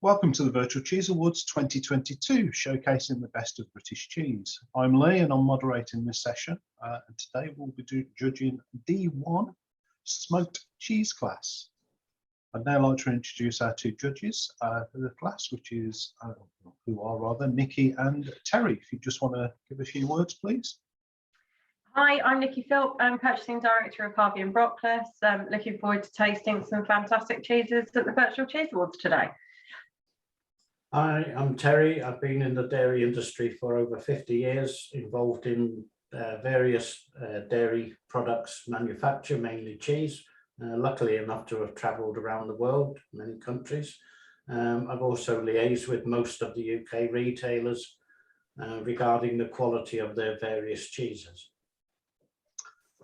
Welcome to the Virtual Cheese Awards 2022, showcasing the best of British cheese. I'm Lee and I'm moderating this session, and today we'll be judging D1 smoked cheese class. I'd now like to introduce our two judges for the class, which is, Nikki and Terry. If you just want to give a few words, please. Hi, I'm Nikki Philp. I'm Purchasing Director of Harvey and Brockles. Looking forward to tasting some fantastic cheeses at the Virtual Cheese Awards today. Hi, I'm Terry. I've been in the dairy industry for over 50 years, involved in various dairy products manufacture, mainly cheese. Luckily enough to have travelled around the world, many countries. I've also liaised with most of the UK retailers regarding the quality of their various cheeses.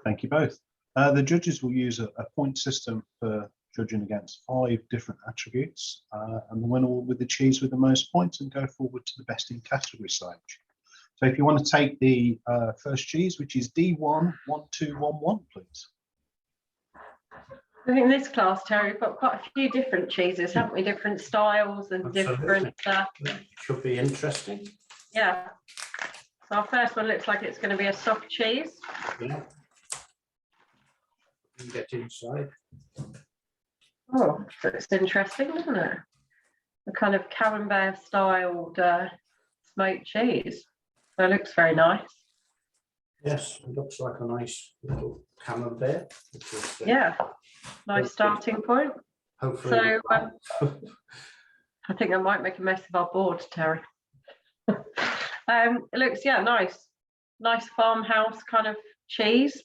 Thank you both. The judges will use a point system for judging against 5 different attributes, and the winner will with the cheese with the most points and go forward to the best in category stage. So if you want to take the first cheese, which is D11211, please. I think in this class, Terry, we've got quite a few different cheeses, haven't we? Different styles and different. Should be interesting. Yeah. So our first one looks like it's going to be a soft cheese. Yeah. You get inside. Oh, that's interesting, isn't it? A kind of camembert styled smoked cheese. So it looks very nice. Yes, it looks like a nice little camembert. Yeah, nice starting point. Hopefully. So I think I might make a mess of our board, Terry. It looks, yeah, nice farmhouse kind of cheese.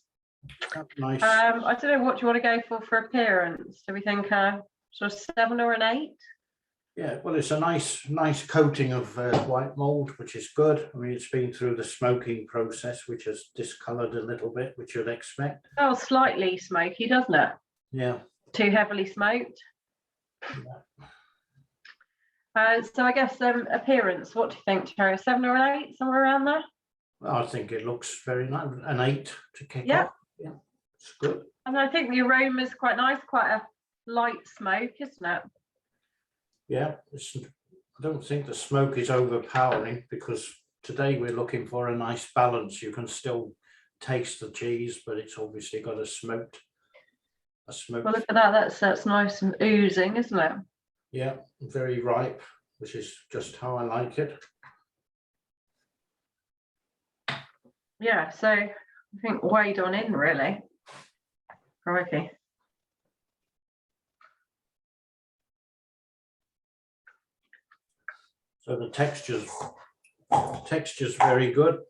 Nice. I don't know, what do you want to go for appearance? Do we think sort of 7 or an 8? Yeah, well, it's a nice coating of white mold, which is good. I mean, it's been through the smoking process, which has discoloured a little bit, which you'd expect. Oh, slightly smoky, doesn't it? Yeah. Too heavily smoked. Yeah. So I guess appearance, what do you think, Terry? 7 or an 8, somewhere around there? Well, I think it looks very nice. An 8 to kick off. Yeah, it's good. And I think the aroma is quite nice, quite a light smoke, isn't it? Yeah, I don't think the smoke is overpowering, because today we're looking for a nice balance. You can still taste the cheese, but it's obviously got a smoked. Well, look at that. That's nice and oozing, isn't it? Yeah, very ripe, which is just how I like it. Yeah, so I think weighed on in, really. Crikey. So the texture's very good.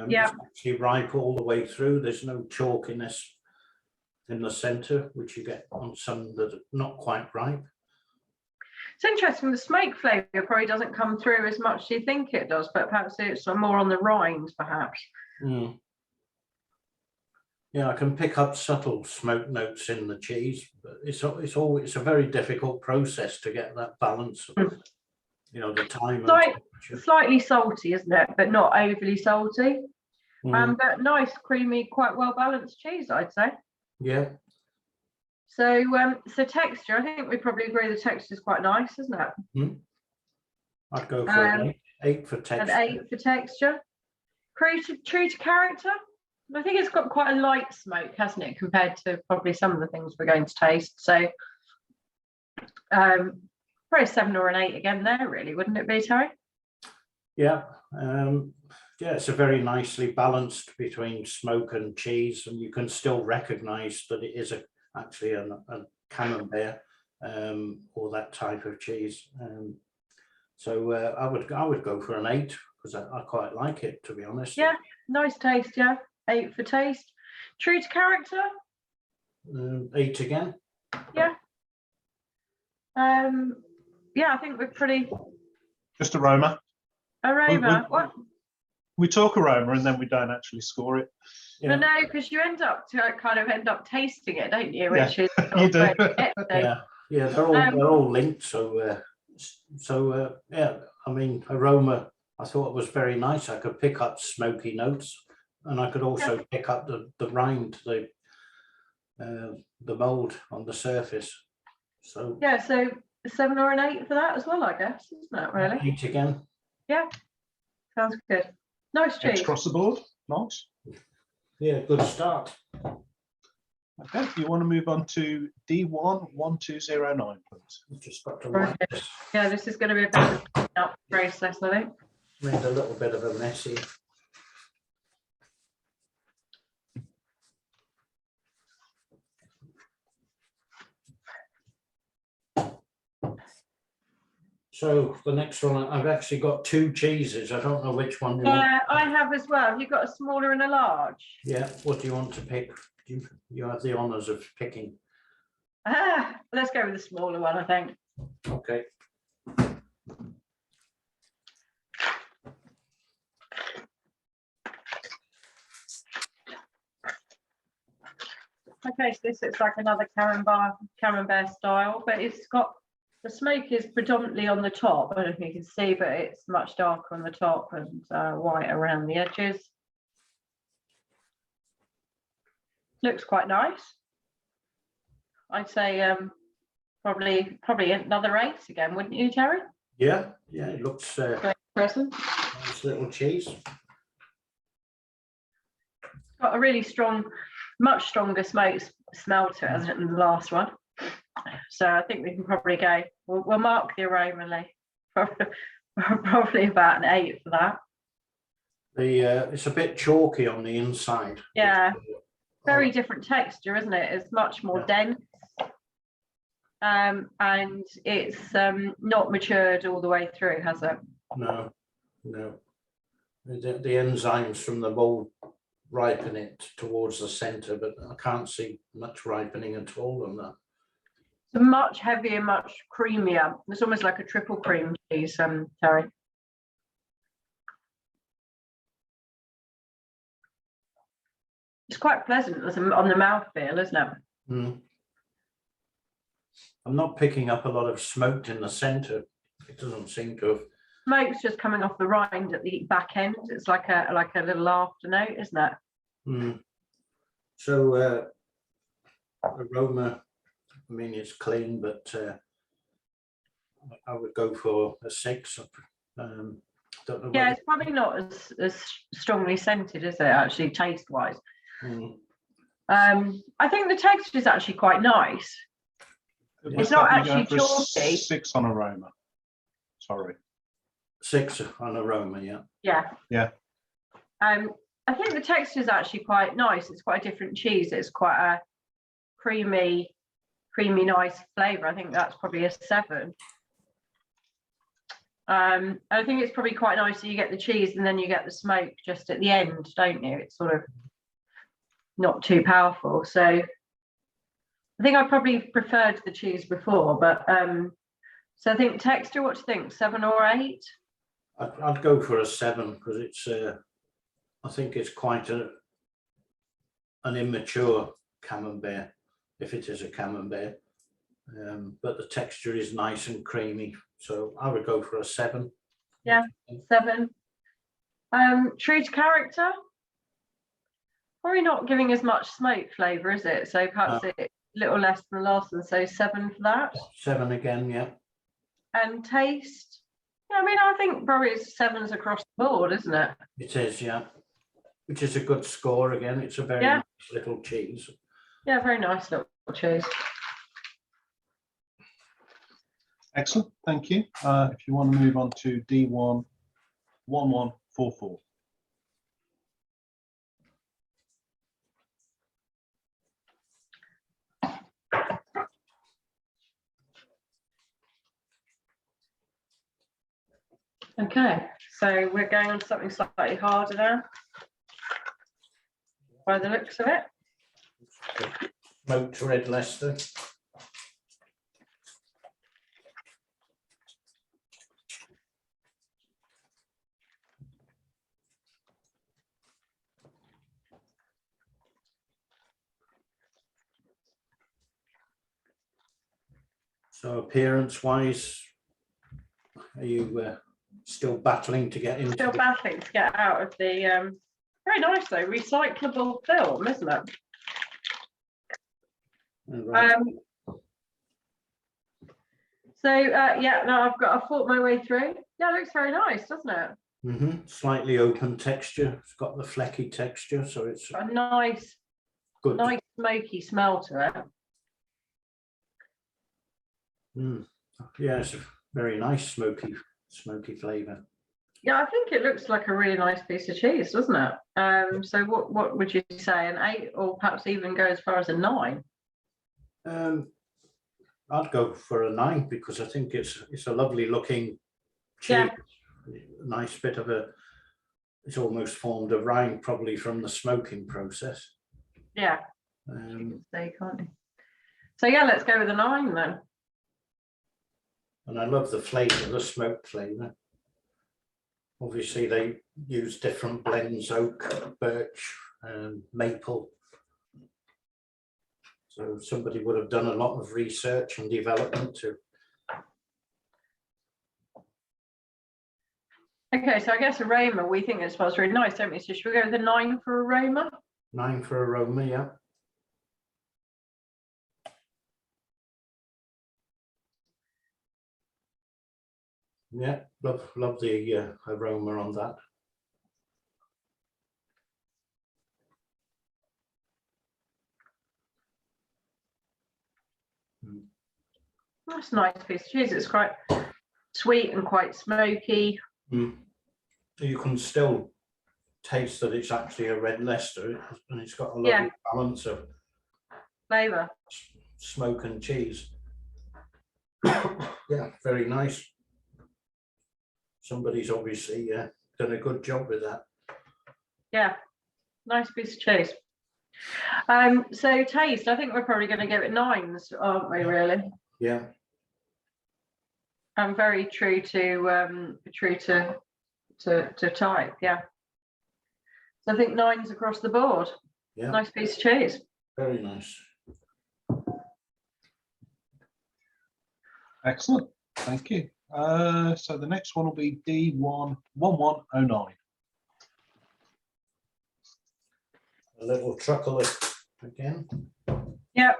Yeah. It's actually ripe all the way through. There's no chalkiness in the centre, which you get on some that are not quite ripe. It's interesting, the smoke flavour probably doesn't come through as much as you think it does, but perhaps it's more on the rind, perhaps. Mm. Yeah, I can pick up subtle smoke notes in the cheese, but it's a very difficult process to get that balance of, the time. Slightly salty, isn't it? But not overly salty. But nice, creamy, quite well balanced cheese, I'd say. Yeah. So texture, I think we probably agree the texture is quite nice, isn't it? I'd go for an 8 for texture. An 8 for texture. True to character. I think it's got quite a light smoke, hasn't it, compared to probably some of the things we're going to taste. So probably a 7 or an 8 again there, really, wouldn't it be, Terry? Yeah. Yeah, it's a very nicely balanced between smoke and cheese, and you can still recognise that it is actually a camembert or that type of cheese. So I would go for an 8, because I quite like it, to be honest. Yeah, nice taste. Yeah, 8 for taste. True to character. 8 again. Yeah. Yeah, I think we're pretty. Just aroma. Aroma. What? We talk aroma and then we don't actually score it. Yeah. No, because you end up tasting it, don't you? Yeah, which is you do. Yeah, they're all linked. So yeah, I mean, aroma, I thought it was very nice. I could pick up smoky notes, and I could also pick up the rind, the mold on the surface. So yeah, so a 7 or an 8 for that as well, I guess, isn't it, really? 8 again. Yeah, sounds good. Nice cheese. X across the board. Nice. Yeah, good start. Okay, you want to move on to D1 1209, please. I've just got to Right. wipe this. Yeah, this is going to be a bit of a clean-up process, I think. Made a little bit of a mess here. So the next one, I've actually got 2 cheeses. I don't know which one you want. Yeah, I have as well. You've got a smaller and a large. Yeah, what do you want to pick? You have the honours of picking. Let's go with the smaller one, I think. Okay. Okay, so this looks like another camembert style, but it's got, the smoke is predominantly on the top. I don't know if you can see, but it's much darker on the top and white around the edges. Looks quite nice. I'd say probably another 8 again, wouldn't you, Terry? Yeah, it looks Great present. nice little cheese. Got a really strong, much stronger smoke smell to it, hasn't it, than the last one? So I think we can probably go. We'll mark the aroma, Lee. Probably about an 8 for that. It's a bit chalky on the inside. Yeah, very different texture, isn't it? It's much more dense, and it's not matured all the way through, has it? No. The enzymes from the mold ripen it towards the centre, but I can't see much ripening at all on that. It's much heavier, much creamier. It's almost like a triple cream cheese, Terry. It's quite pleasant on the mouthfeel, isn't it? Mm. I'm not picking up a lot of smoke in the centre. It doesn't seem to have. Smoke's just coming off the rind at the back end. It's like a little afternote, isn't it? Mm. So aroma, I mean, it's clean, but I would go for a 6. Don't know. Yeah, it's probably not as strongly scented, is it, actually, taste-wise? Mm. I think the texture is actually quite nice. It's not actually chalky. 6 on aroma. Sorry. 6 on aroma, yeah. Yeah. I think the texture is actually quite nice. It's quite a different cheese. It's quite a creamy, nice flavour. I think that's probably a 7. I think it's probably quite nice that you get the cheese and then you get the smoke just at the end, don't you? It's sort of not too powerful. So I think I probably preferred the cheese before, but so I think texture, what do you think, 7 or 8? I'd go for a 7 because it's I think it's quite an immature camembert, if it is a camembert, but the texture is nice and creamy, so I would go for a 7. Yeah, 7. True to character, probably not giving as much smoke flavour, is it? So perhaps it's a little less than the last one, so 7 for that. 7 again, yeah. And taste, yeah, I mean, I think probably it's 7s across the board, isn't it? It is, yeah. Which is a good score again. It's a very nice little cheese. Yeah, very nice little cheese. Excellent, thank you. If you want to move on to D1 1144. Okay, so we're going on to something slightly harder now, by the looks of it. Smoked red Leicester. So appearance-wise, are you still battling to get into? Still battling to get out of the very nice though, recyclable film, isn't it? Right. So yeah, no, I've fought my way through. Yeah, it looks very nice, doesn't it? Slightly open texture. It's got the flecky texture, so it's Got a nice, good. nice smoky smell to it. Yeah, it's a very nice smoky flavour. Yeah, I think it looks like a really nice piece of cheese, doesn't it? So what would you say, an 8, or perhaps even go as far as a 9? I'd go for a 9 because I think it's a lovely looking cheese. Yeah. A nice bit of it's almost formed a rind probably from the smoking process. Yeah. You can say, can't you? So yeah, let's go with a 9 then. And I love the flavour, the smoked flavour. Obviously they use different blends, oak, birch, maple. So somebody would have done a lot of research and development too. Okay, so I guess aroma, we think it smells really nice, don't we? So should we go with a 9 for aroma? 9 for aroma, yeah. Yeah, love the aroma on that. That's a nice piece of cheese. It's quite sweet and quite smoky. You can still taste that it's actually a red Leicester, and it's got a lovely balance of Flavour. smoke and cheese. Yeah, very nice. Somebody's obviously done a good job with that. Yeah, nice piece of cheese. So taste, I think we're probably going to give it 9s, aren't we? Really? Yeah. I'm very true to type. Yeah. So I think 9s across the board. Yeah. Nice piece of cheese. Very nice. Excellent. Thank you. So the next one will be D11109. A little truckle again. Yep.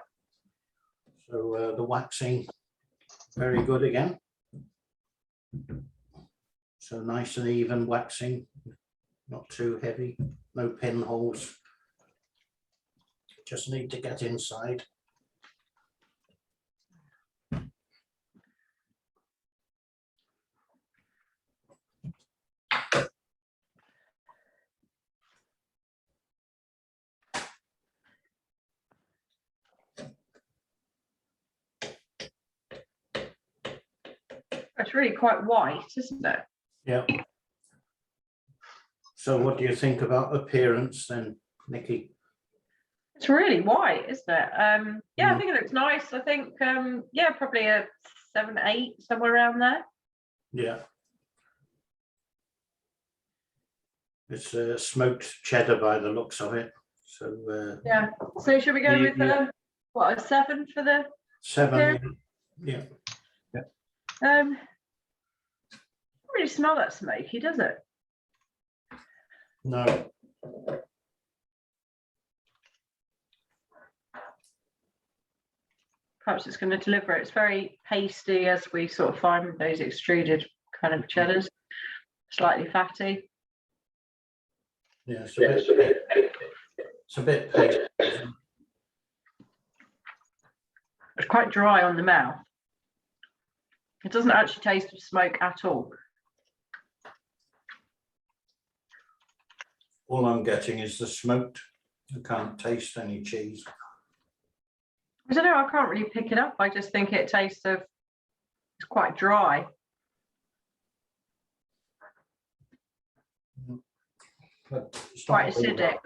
So the waxing, very good again. So nice and even waxing, not too heavy, no pinholes. Just need to get inside. It's really quite white, isn't it? Yeah. So what do you think about appearance then, Nikki? It's really white, isn't it? Yeah, I think it looks nice. I think, yeah, probably a 7, 8, somewhere around there. Yeah. It's smoked cheddar by the looks of it. So yeah. So should we go with what, a 7 for the 7? Yeah. Doesn't really smell that smoky, does it? No. Perhaps it's going to deliver. It's very pasty, as we sort of find with those extruded kind of cheddars. Slightly fatty. Yeah, it's a bit pasty. It's quite dry on the mouth. It doesn't actually taste of smoke at all. All I'm getting is the smoked. I can't taste any cheese. I don't know, I can't really pick it up. I just think it tastes of, it's quite dry. But it's Quite acidic.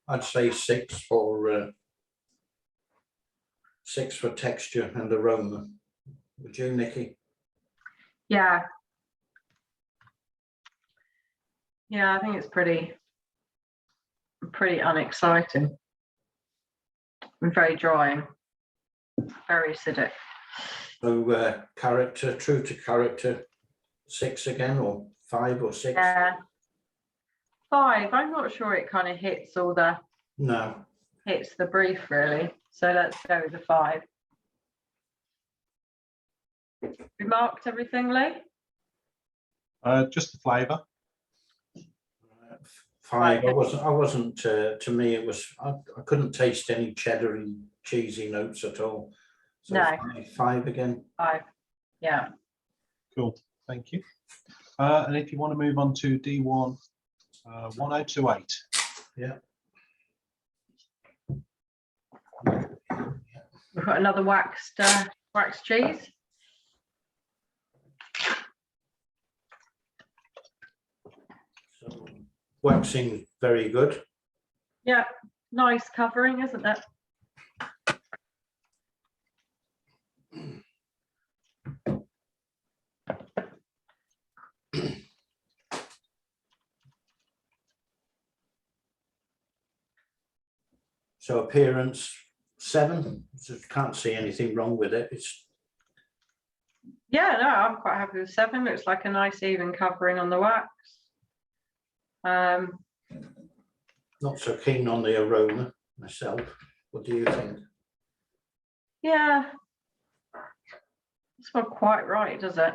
I'd say 6 for texture and aroma. Would you, Nikki? Yeah. Yeah, I think it's pretty unexciting and very dry, very acidic. So character, true to character, 6 again, or 5 or 6? Yeah. 5. I'm not sure it kind of hits all the hits the brief really. So let's go with the 5. We marked everything, Lee? Just the flavour. 5. I wasn't. To me, it was. I couldn't taste any cheddary, cheesy notes at all. So No. 5 again. 5. Yeah. Cool. Thank you. And if you want to move on to D1, 1028. Yeah. We've got another waxed cheese. So, waxing very good. Yeah, nice covering, isn't it? So appearance 7. Just can't see anything wrong with it. It's Yeah, no, I'm quite happy with 7. Looks like a nice even covering on the wax. not so keen on the aroma myself. What do you think? Yeah, it's not quite right, does it?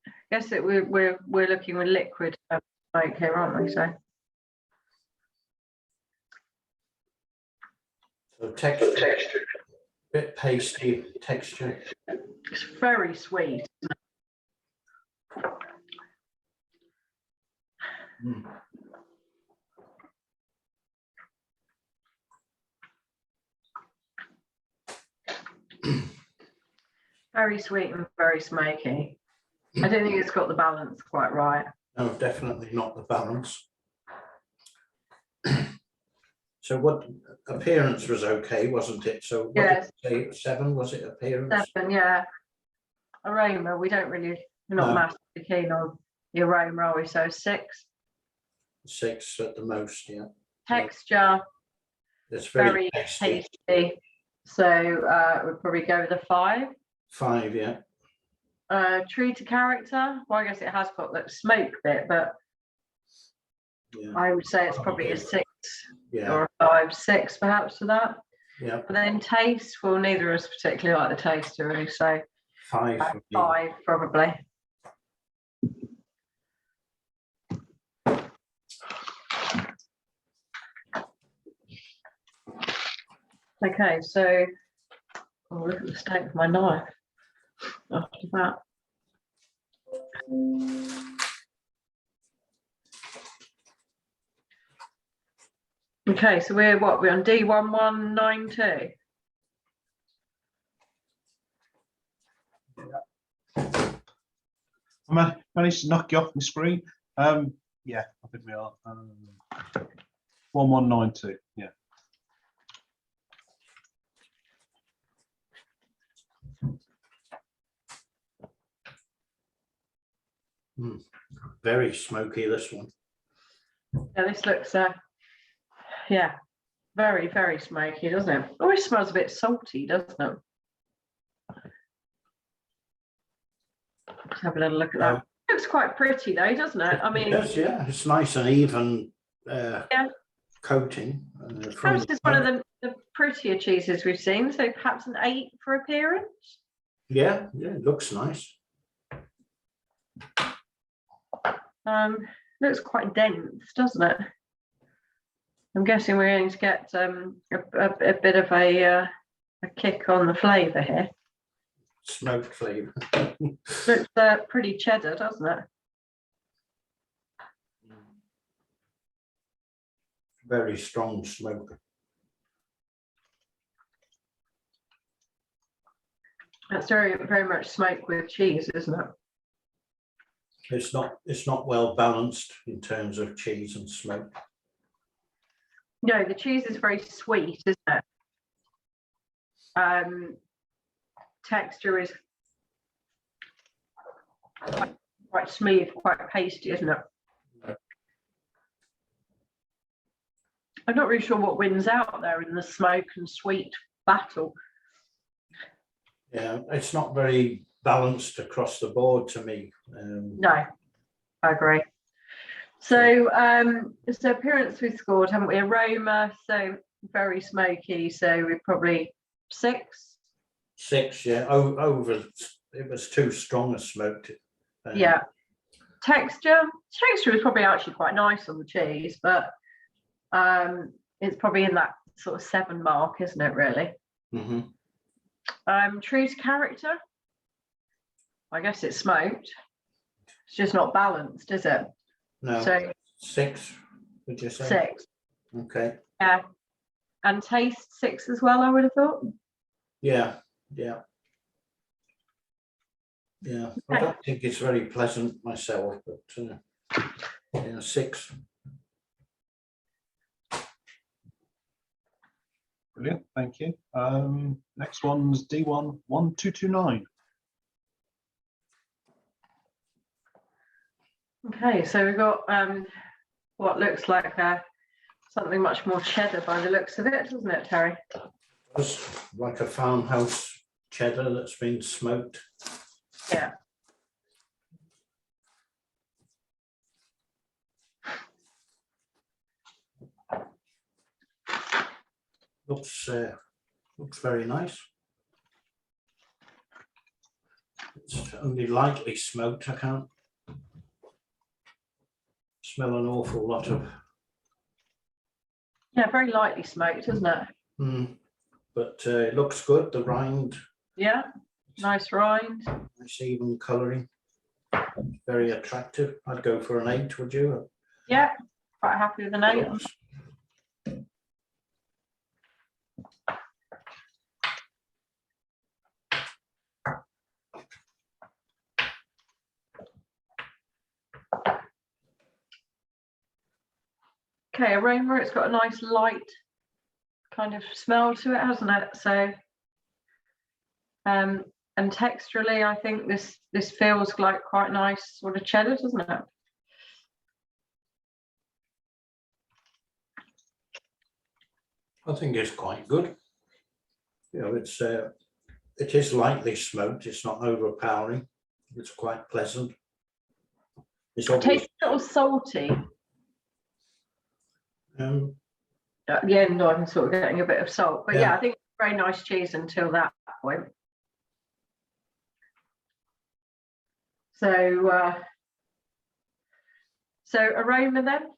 I guess that we're looking with liquid smoke here, aren't we? So Texture, bit pasty texture. it's very sweet. Mm. Very sweet and very smoky. I don't think it's got the balance quite right. No, definitely not the balance. So what appearance was okay, wasn't it? So what Yes. did you say, 7 was it appearance? 7, yeah. Aroma, we're not No. massively keen on the aroma, are we? So 6. 6 at the most, yeah. Texture, It's very tasty. tasty. So we'd probably go with a 5. 5, yeah. True to character, well, I guess it has got that smoke bit, but Yeah, I would say it's probably a 6 yeah, or a 5, 6 perhaps for that. yeah. But then taste, well, neither of us particularly like the taste really, so 5 for me. 5 probably. Okay, so look at the state of my knife after that. Okay, so we're on D1192. I managed to knock you off my screen. Yeah, I think we are. 1192. Yeah. Very smoky, this one. Yeah, this looks yeah, very, very smoky, doesn't it? Always smells a bit salty, doesn't it? Let's have a little look at that. Looks quite pretty though, doesn't it? I mean, Yes, yeah, it's nice and even yeah. coating. Perhaps it's one of the prettier cheeses we've seen, so perhaps an 8 for appearance. Yeah, it looks nice. Looks quite dense, doesn't it? I'm guessing we're going to get a bit of a kick on the flavour here. Smoked flavour. Looks pretty cheddar, doesn't it? Very strong smoke. That's very, very much smoke with cheese, isn't it? It's not well balanced in terms of cheese and smoke. No, the cheese is very sweet, isn't it? Texture is quite smooth, quite pasty, isn't it? I'm not really sure what wins out there in the smoke and sweet battle. Yeah, it's not very balanced across the board to me. No, I agree. So, so appearance we scored, haven't we? Aroma, so very smoky. So we're probably 6. 6, yeah, over it was too strong a smoke. Yeah. Texture is probably actually quite nice on the cheese, but it's probably in that sort of 7 mark, isn't it, really? True to character, I guess it's smoked. It's just not balanced, is it? No. So 6, would you say? 6. Okay. Yeah. And taste 6 as well, I would have thought. Yeah. I don't think it's very pleasant myself, but yeah, 6. Brilliant, thank you. Next one's D1 1229. Okay, so we've got what looks like something much more cheddar by the looks of it, doesn't it, Terry? It's like a farmhouse cheddar that's been smoked. Yeah. Looks very nice. It's only lightly smoked. I can't smell an awful lot of. Yeah, very lightly smoked, isn't it? But it looks good. The rind. Yeah, nice rind. Nice even colouring. Very attractive. I'd go for an 8. Would you? Yeah, quite happy with an 8. Okay, aroma, it's got a nice light kind of smell to it, hasn't it? So, and texturally, I think this feels like quite nice sort of cheddar, doesn't it? I think it's quite good. You know, it is lightly smoked. It's not overpowering. It's quite pleasant. It's It tastes a little salty. At the end, I'm sort of getting a bit of salt, but yeah, I think it's very nice cheese until that point. So, so aroma then?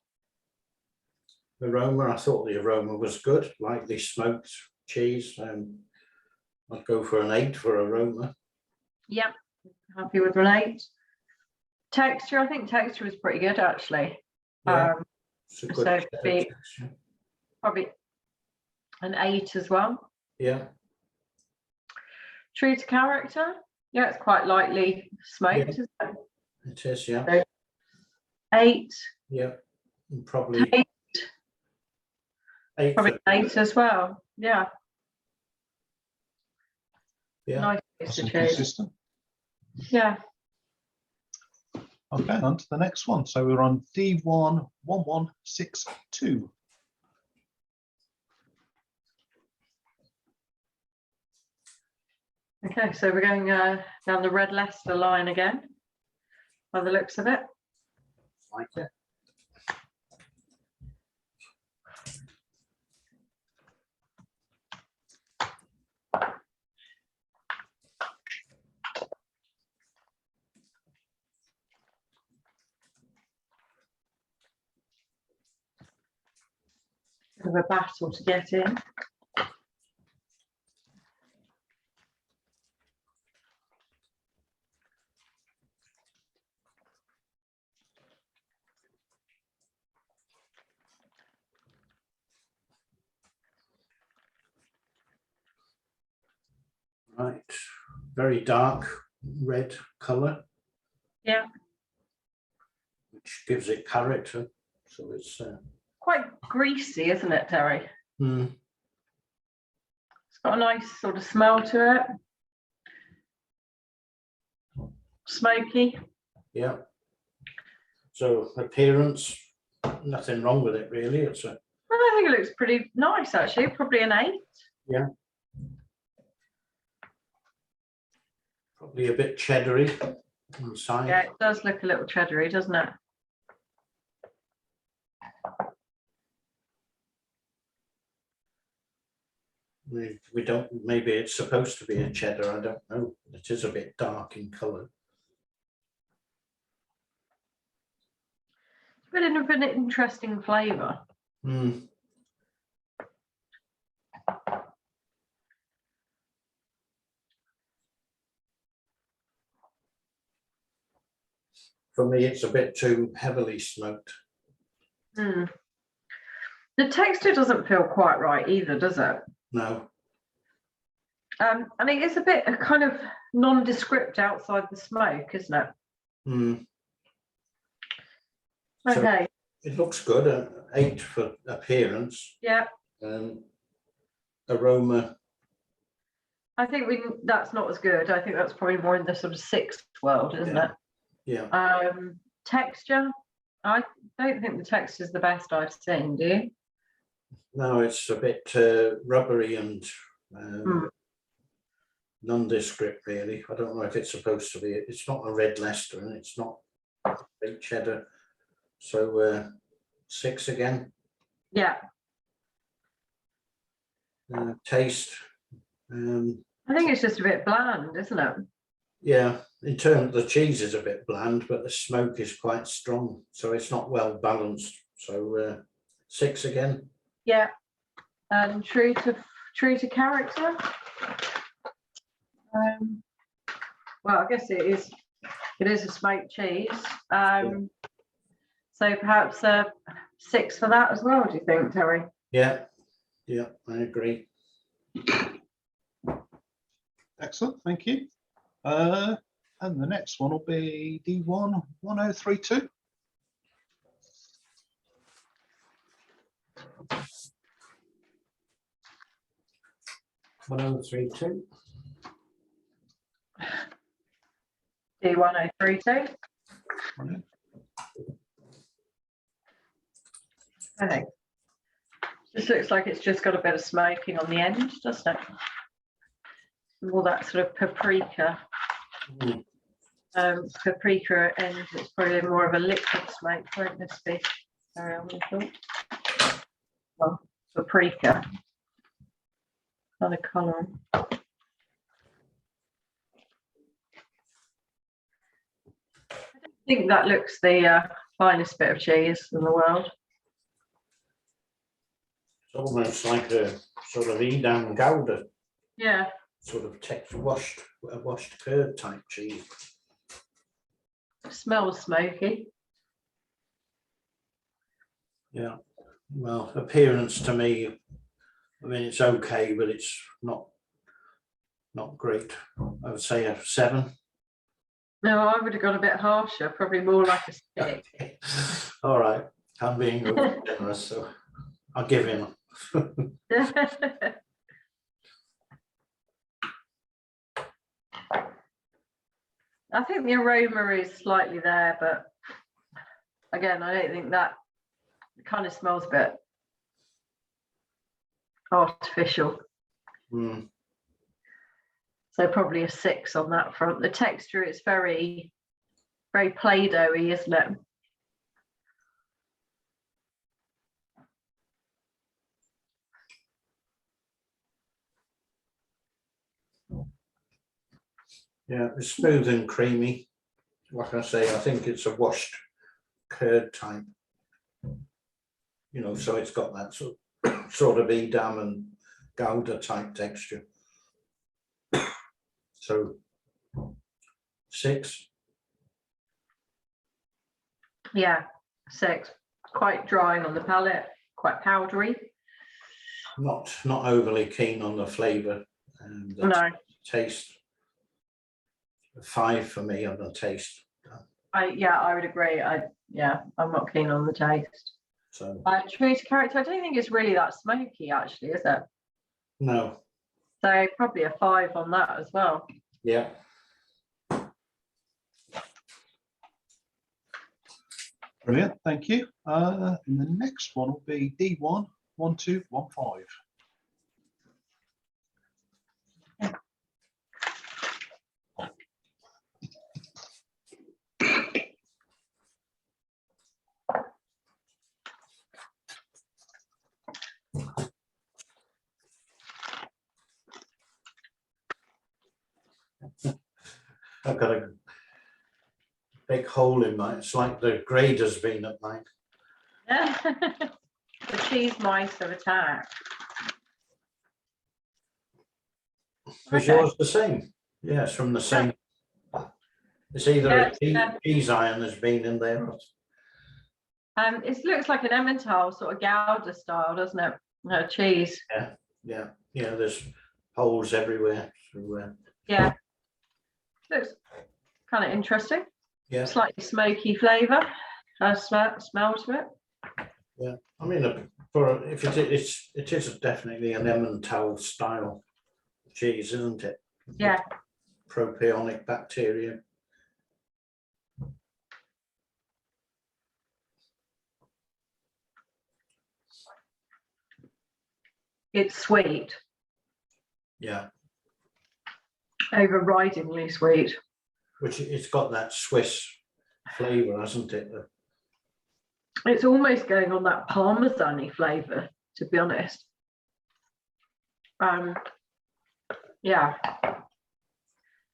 Aroma, I thought the aroma was good. Lightly smoked cheese. I'd go for an 8 for aroma. Yep, happy with an 8. Texture, I think texture was pretty good actually. Yeah, it's a good so texture. Probably an 8 as well. Yeah. True to character, yeah, it's quite lightly smoked, isn't it? It is, yeah. So 8. Yeah, and probably 8. 8. Probably an 8 as well. Yeah. Yeah. Nice That's to choose. consistent. Yeah. Okay, on to the next one. So we're on D1 1162. Okay, so we're going down the red Leicester line again, by the looks of it. Like it. Bit of a battle to get in. Right, very dark red colour. Yeah. Which gives it character. So it's Quite greasy, isn't it, Terry? It's got a nice sort of smell to it. Smoky. Yeah. So appearance, nothing wrong with it really. It's a. I think it looks pretty nice actually. Probably an 8. Yeah. Probably a bit cheddary inside. Yeah, it does look a little cheddary, doesn't it? We don't, maybe it's supposed to be a cheddar, I don't know. It is a bit dark in colour. Bit of an interesting flavour. Mm. For me, it's a bit too heavily smoked. Mm. The texture doesn't feel quite right either, does it? No. And it is a bit kind of nondescript outside the smoke, isn't it? Mm. Okay. So it looks good. 8 for appearance. Yeah. Aroma. I think that's not as good. I think that's probably more in the sort of 6 world, isn't it? Yeah. Texture. I don't think the texture is the best I've seen. Do you? No, it's a bit rubbery and nondescript, really. I don't know if it's supposed to be. It's not a red Leicester, and it's not big cheddar. So 6 again. Yeah. Taste. I think it's just a bit bland, isn't it? Yeah, in terms of the cheese is a bit bland, but the smoke is quite strong, so it's not well balanced. So 6 again. Yeah. And true to character. Well, I guess it is a smoked cheese. So perhaps 6 for that as well, do you think, Terry? Yeah, I agree. Excellent, thank you. And the next one will be D1 1032. D1032. D1032. I think. This looks like it's just got a bit of smoking on the end, doesn't it? All that sort of paprika. Paprika end, it's probably more of a liquid smoke, won't this be? Sorry, I would have thought. Well, paprika. Another colour. I don't think that looks the finest bit of cheese in the world. It's almost like a sort of Edam Gouda. Yeah. Sort of washed curd type cheese. Smells smoky. Yeah. Well, appearance to me, I mean, it's okay, but it's not great. I would say a 7. No, I would have gone a bit harsher, probably more like a 6. Okay. All right, I'm being over generous, so I'll give him. I think the aroma is slightly there, but again, I don't think that kind of smells a bit artificial. Mm. So probably a 6 on that front. The texture is very, very Play-Doh-y, isn't it? Yeah, it's smooth and creamy. Like I say, I think it's a washed curd type. You know, so it's got that sort of Edam and Gouda type texture. So 6. Yeah, 6. Quite drying on the palate, quite powdery. Not overly keen on the flavour and the No. taste. 5 for me on the taste. I would agree. I'm not keen on the taste. So True to character, I don't think it's really that smoky, actually, is it? no. So probably a 5 on that as well. Yeah. Brilliant, thank you. And the next one will be D1 1215. I've got a big hole in mine. It's like the grader's been at mine. The cheese mice have attacked. Is yours the same? Yeah, it's from the same. It's either a cheese iron has been in there. It looks like an Emmental sort of Gouda style, doesn't it? No cheese. Yeah. There's holes everywhere. So, Yeah, looks kind of interesting. yeah. Slightly smoky flavour. I smell to it. Yeah, I mean, if it is definitely an Emmental style cheese, isn't it? Yeah. Propionic bacteria. It's sweet. Yeah. Overridingly sweet. Which it's got that Swiss flavour, hasn't it? It's almost going on that Parmesan-y flavour, to be honest. Yeah.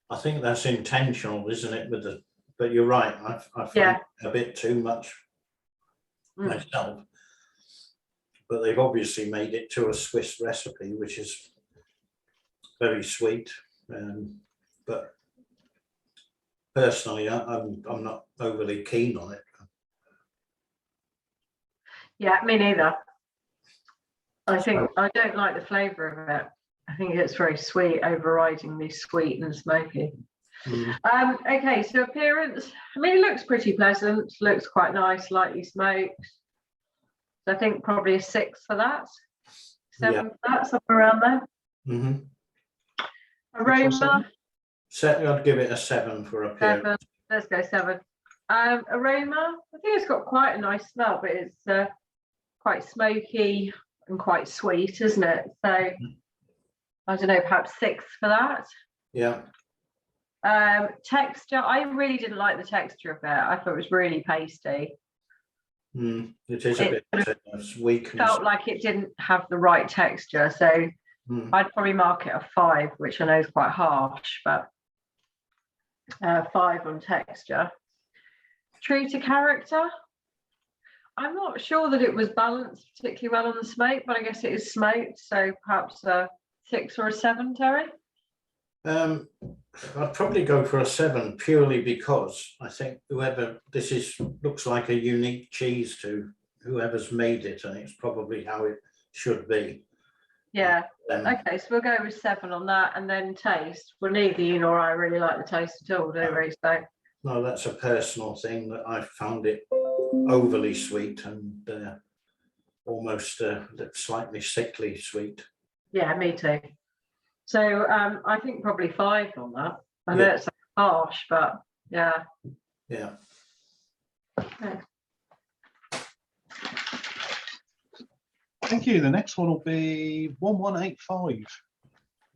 I think that's intentional, isn't it? But you're right. I find it a bit too much myself. But they've obviously made it to a Swiss recipe, which is very sweet. But personally, I'm not overly keen on it. Yeah, me neither. I don't like the flavour of it. I think it's very sweet, overridingly sweet and smoky. Okay, so appearance. I mean, it looks pretty pleasant. Looks quite nice, lightly smoked. So I think probably a 6 for that. 7 for that, somewhere around there. Aroma. I'd give it a 7 for appearance. 7. Let's go 7. Aroma. I think it's got quite a nice smell, but it's quite smoky and quite sweet, isn't it? So I don't know, perhaps 6 for that. Yeah. Texture. I really didn't like the texture of it. I thought it was really pasty. It is a bit weak. Felt like it didn't have the right texture, so I'd probably mark it a 5, which I know is quite harsh, but 5 on texture. True to character. I'm not sure that it was balanced particularly well on the smoke, but I guess it is smoked, so perhaps a 6 or a 7, Terry? I'd probably go for a 7 purely because I think looks like a unique cheese to whoever's made it, and it's probably how it should be. Yeah. Okay, so we'll go with 7 on that, and then taste. Well, neither you nor I really like the taste at all, do we? So. No, that's a personal thing that I found it overly sweet and almost slightly sickly sweet. Yeah, me too. So I think probably 5 on that. I know it's harsh, but yeah. Yeah. Okay. Thank you. The next one will be 1185.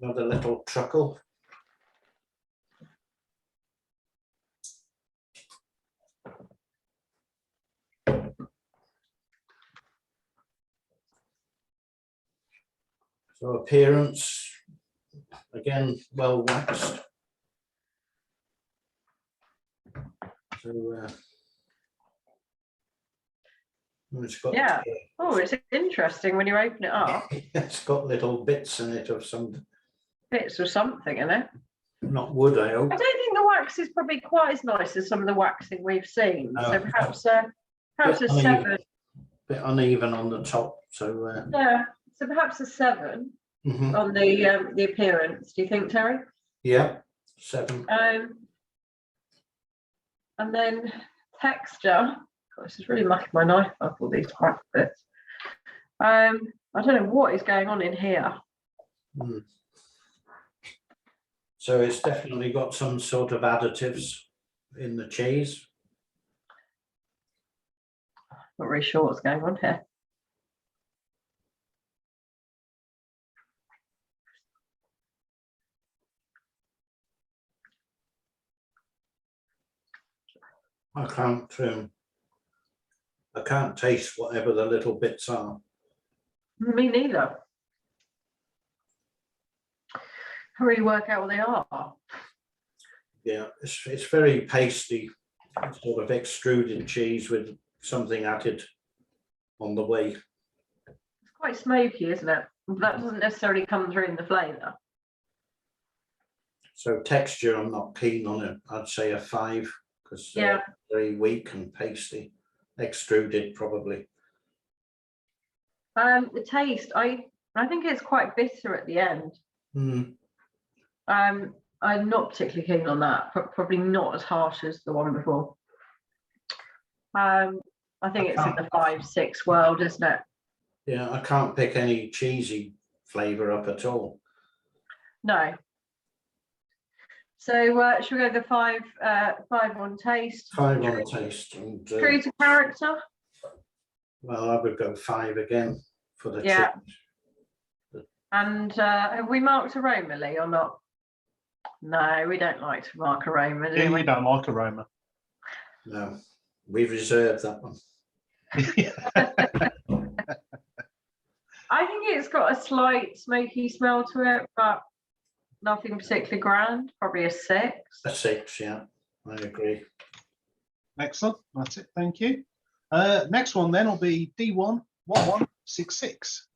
Another little truckle. So appearance, again, well waxed. So it's got Oh, it's interesting when you open it up. It's got little bits in it of some bits or something in it. Not wood, I hope. I don't think the wax is probably quite as nice as some of the waxing we've seen. So perhaps a 7. Bit uneven on the top, so yeah. So perhaps a 7 on the appearance. Do you think, Terry? Yeah, 7. And then texture. God, this is really mucking my knife up, all these crack bits. I don't know what is going on in here. So it's definitely got some sort of additives in the cheese. Not really sure what's going on here. I can't taste whatever the little bits are. Me neither. I really work out what they are. Yeah, it's very pasty, sort of extruded cheese with something added on the way. It's quite smoky, isn't it? That doesn't necessarily come through in the flavour. So texture, I'm not keen on it. I'd say a 5 because Yeah. very weak and pasty, extruded probably. The taste, I think it's quite bitter at the end. Mm. I'm not particularly keen on that. Probably not as harsh as the one before. I think it's in the 5-6 world, isn't it? Yeah, I can't pick any cheesy flavour up at all. No. So should we go the 5 on taste? 5 on taste. And, True to character? well, I would go 5 again for the Yeah. cheese. And have we marked aroma, Lee, or not? No, we don't like to mark aroma, do Yeah, we? you don't like aroma. No, we reserved that one. I think it's got a slight smoky smell to it, but nothing particularly grand. Probably a 6. A 6, yeah, I agree. Excellent. That's it. Thank you. Next one then will be D1 1166.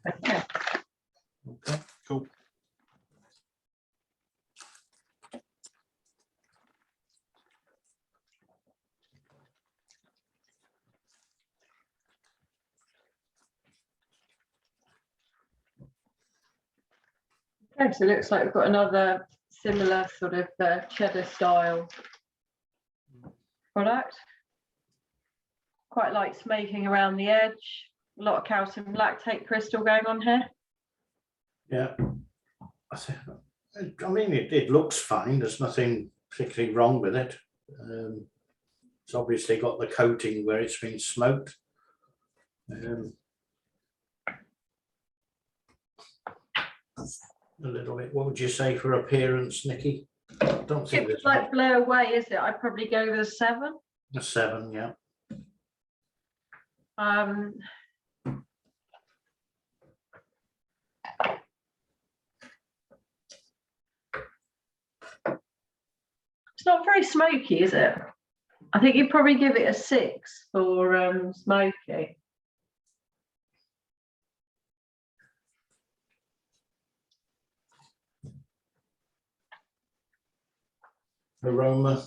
Okay. Okay, cool. Okay, so it looks like we've got another similar sort of cheddar style product. Quite light smoking around the edge. A lot of calcium lactate crystal going on here. Yeah, I mean, it looks fine. There's nothing particularly wrong with it. It's obviously got the coating where it's been smoked. A little bit. What would you say for appearance, Nikki? I don't think It's there's like blow away, is it? I'd probably go with a 7. a 7. Yeah. It's not very smoky, is it? I think you'd probably give it a 6 for smoky. Aroma.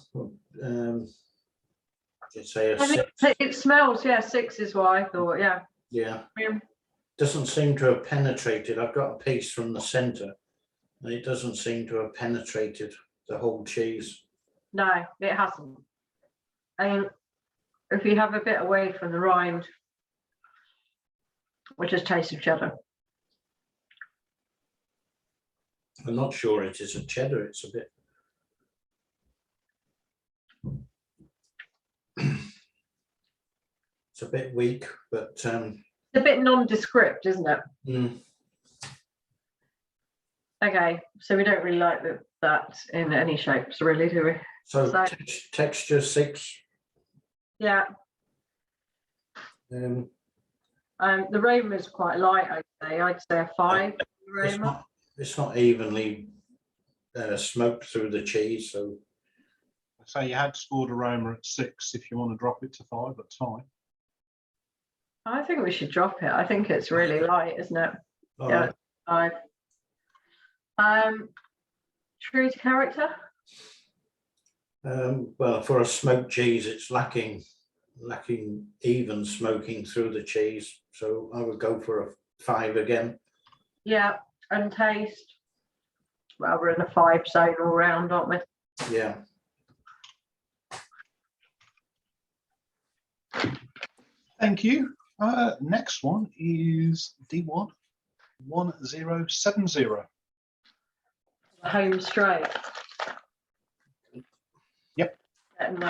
I'd say a I think 6. it smells, yeah, 6 is what I thought, yeah. Yeah. Doesn't seem to have penetrated. I've got a piece from the centre, and it doesn't seem to have penetrated the whole cheese. No, it hasn't. And if you have a bit away from the rind, which is taste of cheddar. I'm not sure it is a cheddar. It's a bit. It's a bit weak, but It's a bit nondescript, isn't it? Okay, so we don't really like that in any shapes, really, do we? So texture 6. Yeah. Um, The aroma is quite light, I'd say a 5. it's not evenly smoked through the cheese, so. So you had scored aroma at 6. If you want to drop it to 5, that's fine. I think we should drop it. I think it's really light, isn't it? All Yeah, right. 5. True to character? Well, for a smoked cheese, it's lacking even smoking through the cheese, so I would go for a 5 again. Yeah, and taste. Well, we're in a 5 zone all round, aren't we? Yeah. Thank you. Next one is D1 1070. Home straight. Yep. And,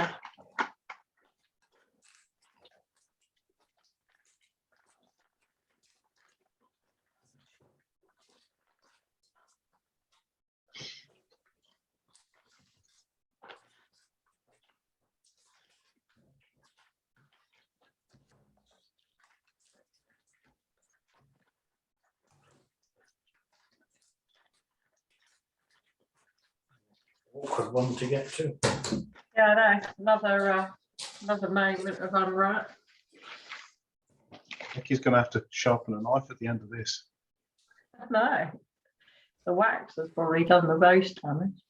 awkward one to get to. Yeah, I know. Another moment of unwrap. I think he's going to have to sharpen a knife at the end of this. No, the wax has probably done the most damage.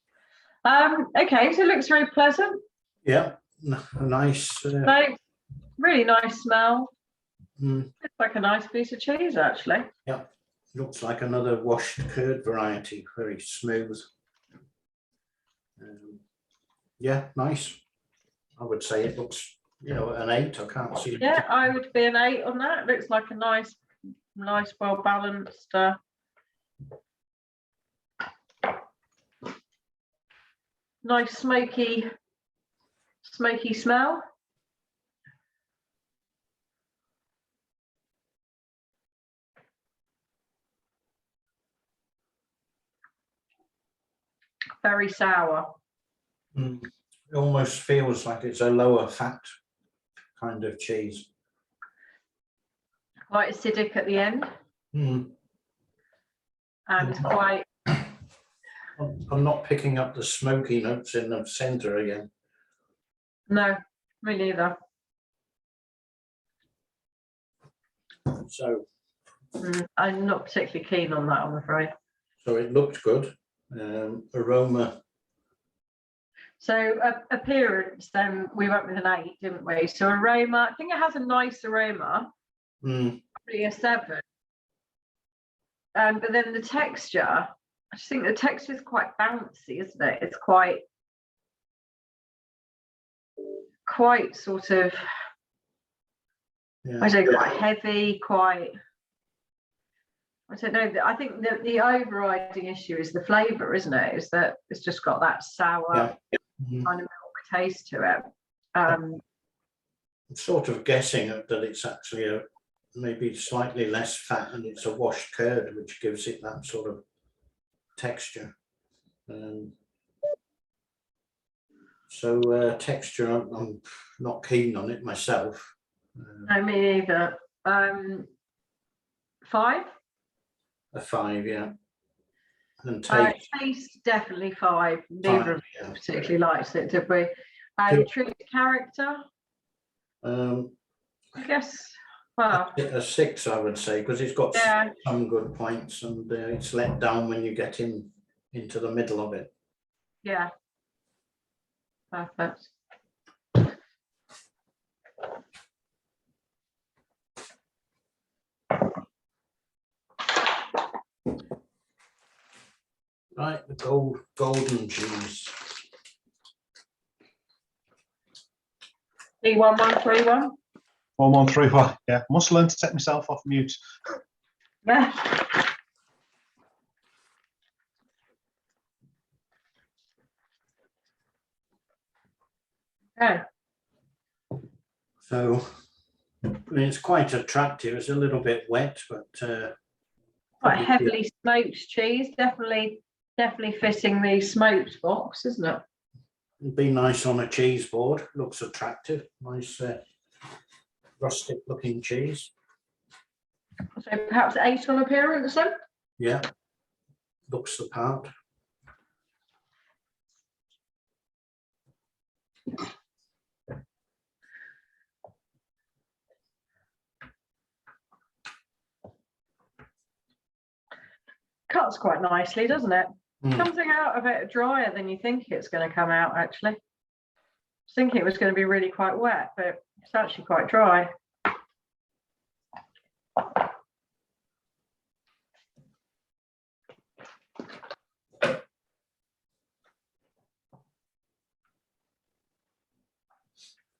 Okay, so it looks very pleasant. Yeah, a nice. Like, really nice smell. Mm, It's like a nice piece of cheese, actually. yeah, looks like another washed curd variety, very smooth. Yeah, nice. I would say it looks, you know, an 8. I can't see. Yeah, I would be an 8 on that. It looks like a nice, well balanced. Nice smoky smell. Very sour. Mm, it almost feels like it's a lower fat kind of cheese. Quite acidic at the end. Mm. And quite. I'm not picking up the smoky notes in the centre again. No, me neither. So I'm not particularly keen on that, I'm afraid. So it looked good. Aroma. So appearance, then we went with an 8, didn't we? So aroma, I think it has a nice aroma, probably a 7. But then the texture, I just think the texture is quite bouncy, isn't it? It's quite sort of, Yeah. I don't know, quite heavy, quite. I don't know. I think that the overriding issue is the flavour, isn't it? Is that it's just got that sour kind of milk taste to it. I'm sort of guessing that it's actually maybe slightly less fat, and it's a washed curd, which gives it that sort of texture. So texture, I'm not keen on it myself. No, me either. 5. A 5, yeah. And Taste definitely 5. Neither of us particularly liked it, did we? True character. I guess. Well, a 6, I would say, because it's got some good points, and it's let down when you get into the middle of it. Yeah. Perfect. Right, the golden cheese. D1131. 1131. Yeah, must learn to take myself off mute. Yeah. Okay. So, I mean, it's quite attractive. It's a little bit wet, but quite heavily smoked cheese. Definitely fitting the smoked box, isn't it? It'd be nice on a cheese board. Looks attractive. Nice rustic looking cheese. So perhaps 8 on appearance then? Yeah, looks the part. Cuts quite nicely, doesn't it? Comes out a bit drier than you think it's going to come out, actually. I was thinking it was going to be really quite wet, but it's actually quite dry.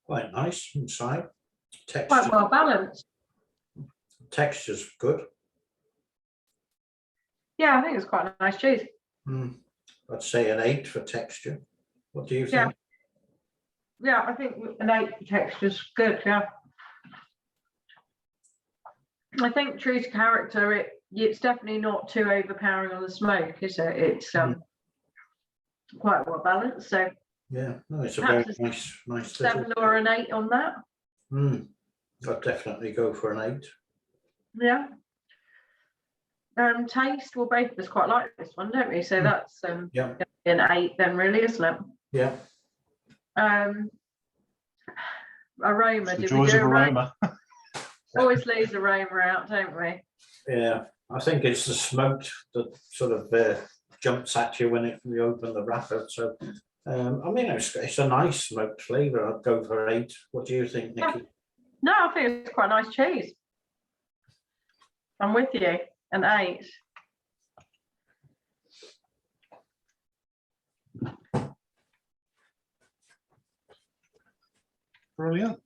Quite nice inside. Texture, quite well balanced. Texture's good. Yeah, I think it's quite a nice cheese. I'd say an 8 for texture. What do you think? Yeah, I think an 8 for texture's good. Yeah, I think true to character, it's definitely not too overpowering on the smoke, is it? It's quite well balanced. So yeah, no, it's a very nice 7 or an 8 on that. I'd definitely go for an 8. Yeah. Taste, well, both of us quite like this one, don't we? So that's Yeah. an 8 then, really, isn't it? Yeah. Aroma, The did we joys do of aroma? aroma. Always leaves aroma out, don't we? Yeah. I think it's the smoke that sort of jumps at you when you open the wrapper. So, I mean, it's a nice smoked flavour. I'd go for 8. What do you think, Nikki? No, I think it's quite a nice cheese. I'm with you, an 8. Brilliant.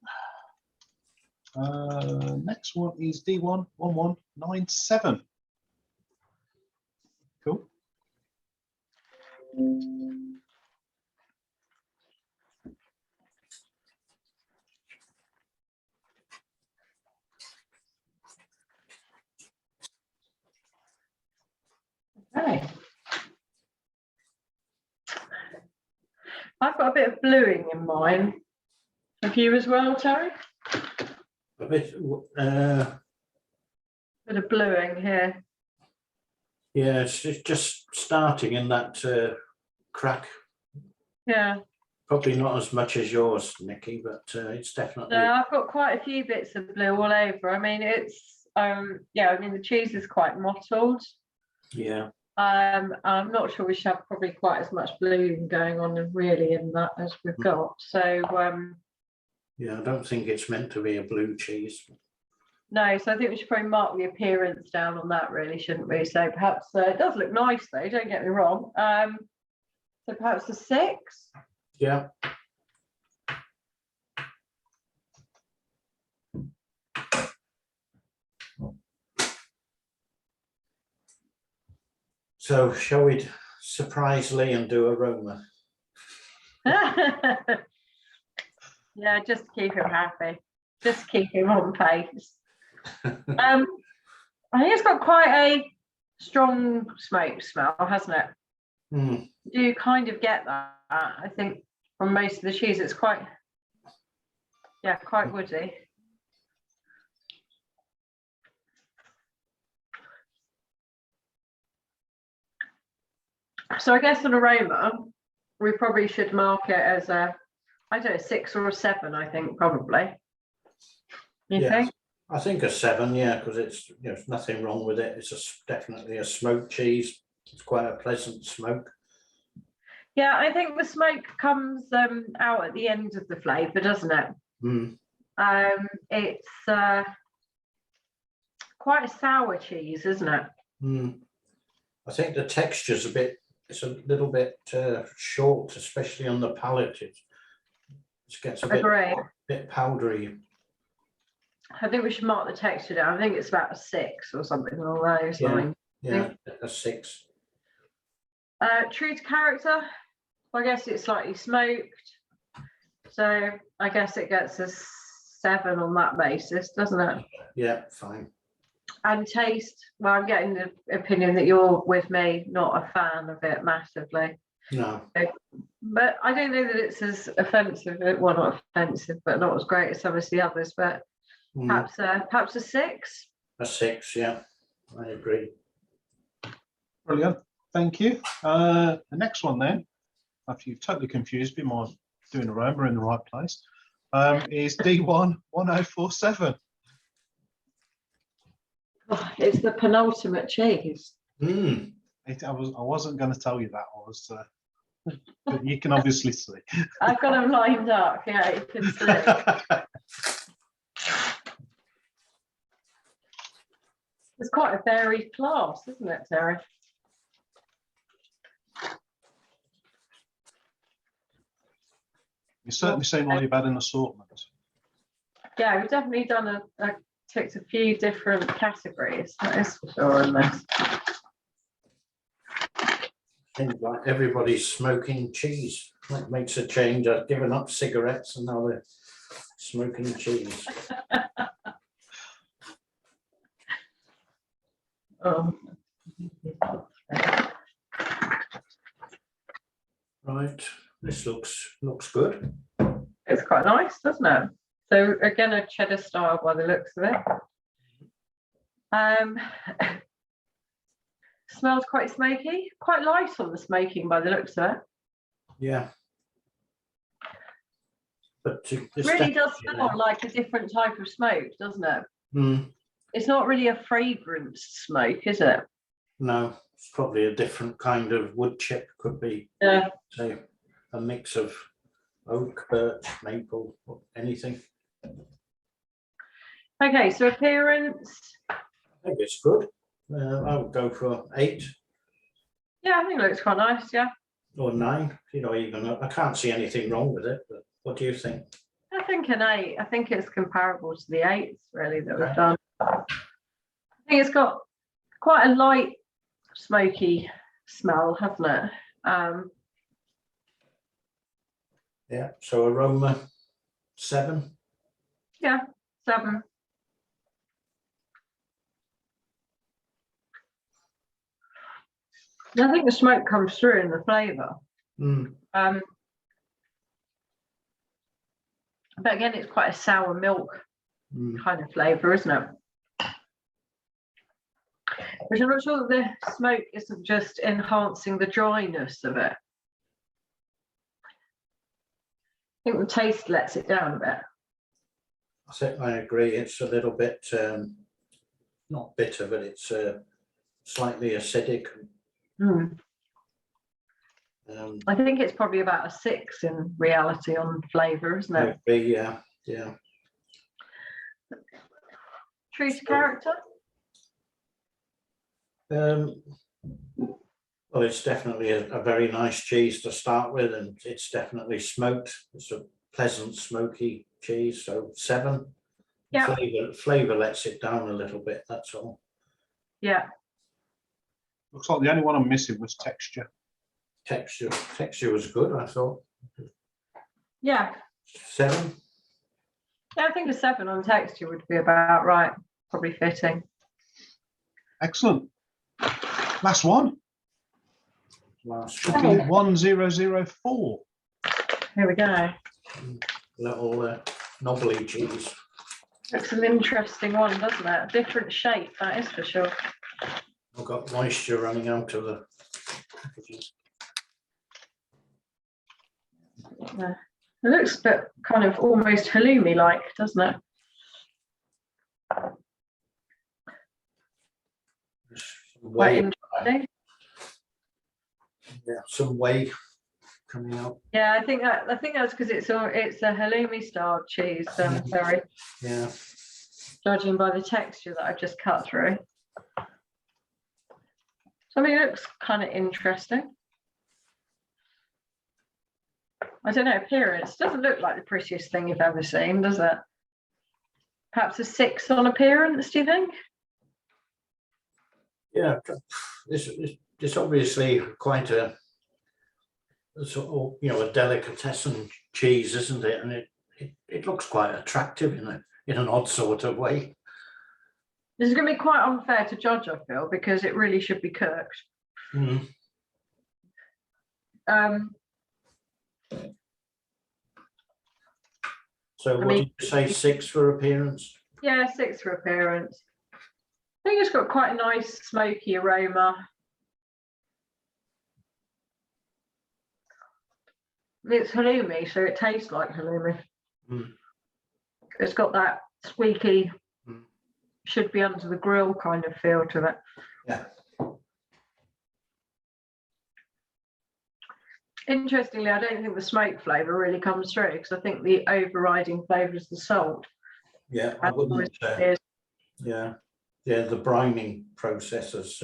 Next one is D1 1197. Cool. Okay. I've got a bit of bluing in mine. Have you as well, Terry? A bit. Bit of bluing here. Yeah, it's just starting in that crack. Yeah. Probably not as much as yours, Nikki, but it's definitely. No, I've got quite a few bits of blue all over. I mean, it's yeah, I mean the cheese is quite mottled. Yeah. I'm not sure we should have probably quite as much blue going on really in that as we've got. So yeah, I don't think it's meant to be a blue cheese. no, so I think we should probably mark the appearance down on that, really, shouldn't we? So perhaps it does look nice though, don't get me wrong. So perhaps a 6. Yeah. So shall we surprise Lee and do aroma? Yeah, just keep him happy. Just keep him on pace. I think it's got quite a strong smoke smell, hasn't it? Mm. You kind of get that, I think, from most of the cheese. It's quite, yeah, quite woody. So I guess an aroma, we probably should mark it as a, I don't know, 6 or a 7, I think, probably. You think? I think a 7, yeah, because it's, you know, there's nothing wrong with it. It's definitely a smoked cheese. It's quite a pleasant smoke. Yeah, I think the smoke comes out at the end of the flavour, doesn't it? Mm. It's quite a sour cheese, isn't it? Mm. I think the texture's it's a little bit short, especially on the palate. It gets a bit powdery. I think we should mark the texture down. I think it's about a 6 or something along those lines. Yeah, a 6. True to character, I guess it's slightly smoked. So I guess it gets a 7 on that basis, doesn't it? Yeah, fine. And taste, well, I'm getting the opinion that you're with me, not a fan of it massively. No. But I don't know that it's as offensive, well, not offensive, but not as great as some of the others, but perhaps a 6. A 6, yeah, I agree. Brilliant, thank you. The next one then, after you've totally confused me, more doing aroma in the right place, is D1 1047. Oh, it's the penultimate cheese. Mm. I wasn't going to tell you that. But you can obviously see. I've got them lined up. Yeah, you can see. It's quite a varied class, isn't it, Terry? You certainly seem like you've had an assortment. Yeah, we've definitely done ticked a few different categories. That is for sure in this. Seems like everybody's smoking cheese. That makes a change. I've given up cigarettes and now they're smoking cheese. Right, this looks good. It's quite nice, doesn't it? So again, a cheddar style by the looks of it. Smells quite smoky, quite light on the smoking by the looks of it. Yeah. But It really does smell like a different type of smoke, doesn't it? Mm, It's not really a fragrance smoke, is it? no, it's probably a different kind of wood chip. Could be, Yeah. say, a mix of oak, birch, maple, or anything. Okay, so appearance. I think it's good. I would go for 8 Yeah, I think it looks quite nice. Yeah, or 9. You know, even I can't see anything wrong with it. But what do you think? I think an 8. I think it's comparable to the 8s really that we've Okay. done. I think it's got quite a light smoky smell, hasn't it? Yeah. So aroma 7. Yeah, 7. I think the smoke comes through in the flavour. Mm. But again, it's quite a sour milk Mm. kind of flavour, isn't it? Which I'm not sure that the smoke isn't just enhancing the dryness of it. I think the taste lets it down a bit. I think I agree. It's a little bit not bitter, but it's slightly acidic. Mm. Um, I think it's probably about a 6 in reality on flavour, isn't it? maybe, yeah, yeah. True to character? Well, it's definitely a very nice cheese to start with, and it's definitely smoked. It's a pleasant, smoky cheese, so 7. Yeah. Flavour lets it down a little bit, that's all. Yeah. Looks like the only one I'm missing was texture. Texture was good, I thought. Yeah. 7. Yeah, I think a 7 on texture would be about right. Probably fitting. Excellent. Last one. Last Should be 1004. Here we go. little knobbly cheese. It's an interesting one, doesn't it? Different shape, that is for sure. I've got moisture running out of the packages. Yeah. It looks a bit kind of almost halloumi-like, doesn't it? Quite interesting. Yeah, some whey coming out. Yeah, I think that's because it's a halloumi style cheese. Sorry, Yeah. judging by the texture that I've just cut through. So I mean, it looks kind of interesting. I don't know, appearance doesn't look like the prettiest thing you've ever seen, does it? Perhaps a 6 on appearance, do you think? Yeah, it's obviously quite a sort of, you know, a delicatessen cheese, isn't it? And it looks quite attractive in an odd sort of way. This is going to be quite unfair to judge, I feel, because it really should be cooked. Mm. So what did you say, 6 for appearance? Yeah, 6 for appearance. I think it's got quite a nice smoky aroma. It's halloumi, so it tastes like halloumi. Mm. It's got that squeaky, Mm. should be under the grill kind of feel to it. Yeah. Interestingly, I don't think the smoke flavour really comes through because I think the overriding flavour is the salt. Yeah, I wouldn't. Yeah, the brining process has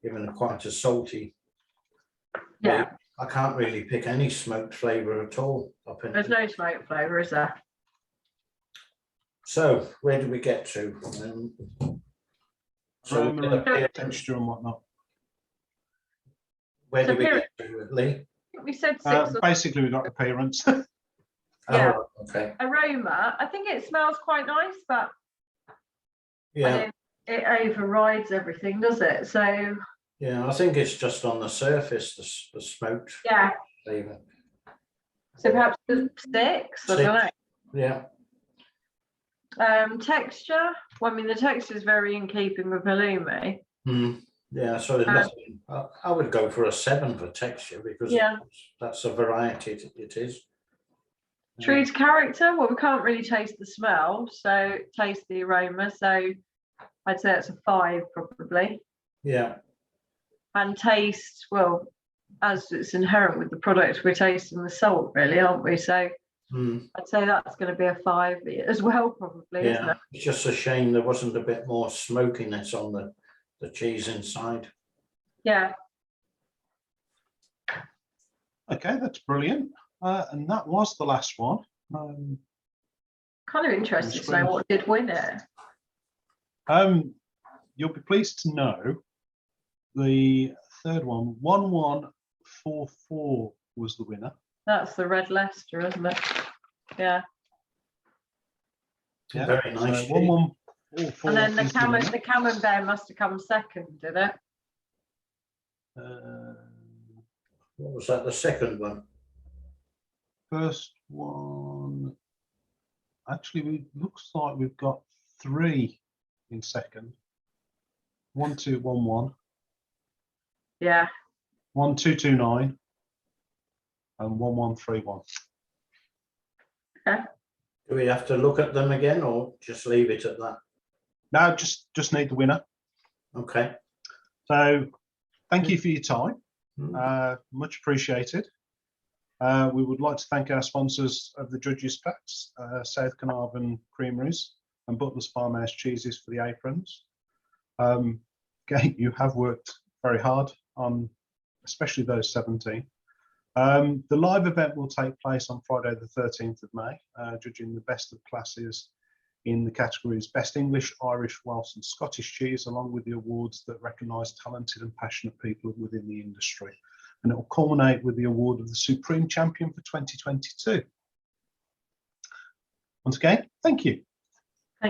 given it quite a salty. Yeah. I can't really pick any smoked flavour at all. There's no smoke flavour, is there? So where do we get to? Texture and whatnot. Where do we get to, Lee? We said 6. Basically, we got appearance. Yeah. Oh, okay. Aroma, I think it smells quite nice, but Yeah. it overrides everything, does it? So Yeah, I think it's just on the surface, the smoked yeah. flavour. So perhaps 6. I don't know. Yeah. Texture. Well, I mean, the texture is very in keeping with halloumi. Mm. Yeah, so there's nothing. I would go for a 7 for texture because Yeah. that's a variety it is. Trees character, well, we can't really taste the smell, so taste the aroma. So I'd say it's a 5 probably. Yeah. And taste, well, as it's inherent with the product, we're tasting the salt, really, aren't we? So I'd say that's going to be a 5 as well, probably. Yeah, isn't it? it's just a shame there wasn't a bit more smokiness on the cheese inside. Yeah. Okay, that's brilliant. And that was the last one. Kind of interested to know what did win it. You'll be pleased to know the third one, 1144 was the winner. That's the red Leicester, isn't it? Yeah. Yeah. Very nice. So 1144. And then is the camembert must have come second, did it? What was that? The second one? First one. Actually, it looks like we've got 3 in second. 1211. Yeah. 1229 and 1131. Okay. Do we have to look at them again or just leave it at that? Now, just need the winner. Okay. So, thank you for your time. Much appreciated. We would like to thank our sponsors of the Judges Packs, South Carnarvon Creameries and Butler's Farmhouse Cheeses for the aprons. Again, you have worked very hard on especially those 17. The live event will take place on Friday the 13th of May, judging the best of classes in the categories Best English, Irish, Welsh and Scottish Cheese, along with the awards that recognise talented and passionate people within the industry. And it will culminate with the award of the Supreme Champion for 2022. Once again, thank you.